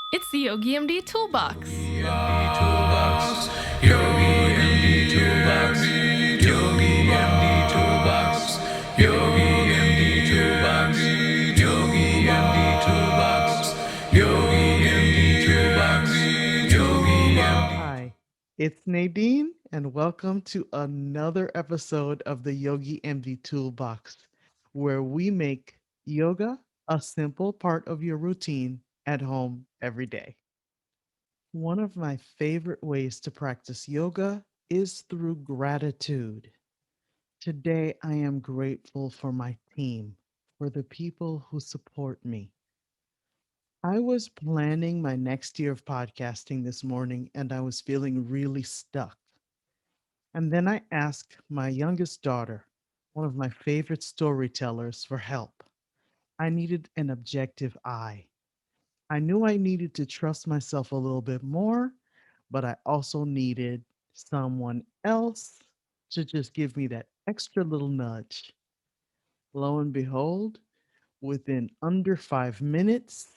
It's the YOGI MD Toolbox. Yogi MD Toolbox. Yogi MD Toolbox. Yogi MD Toolbox. Yogi MD Toolbox. Yogi MD Toolbox. Yogi MD. Hi, it's Nadine, and welcome to another episode of the Yogi MD Toolbox, where we make yoga a simple part of your routine at home every day. One of my favorite ways to practice yoga is through gratitude. Today, I am grateful for my team, for the people who support me. I was planning my next year of podcasting this morning and I was feeling really stuck. And then I asked my youngest daughter, one of my favorite storytellers, for help. I needed an objective eye. I knew I needed to trust myself a little bit more, but I also needed someone else to just give me that extra little nudge. Lo and behold, within under 5 minutes,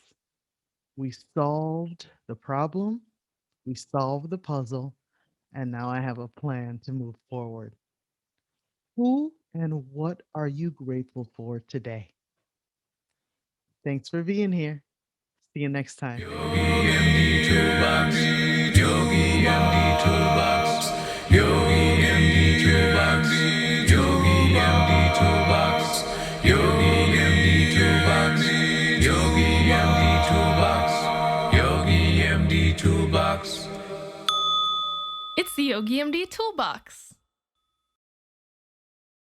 we solved the problem, we solved the puzzle, and now I have a plan to move forward. Who and what are you grateful for today? Thanks for being here. See you next time. Yogi MD Toolbox. Yogi MD Toolbox. Yogi MD Toolbox. Yogi MD Toolbox. Yogi MD Toolbox. Yogi MD Toolbox. Yogi MD Toolbox. It's the YOGI MD Toolbox.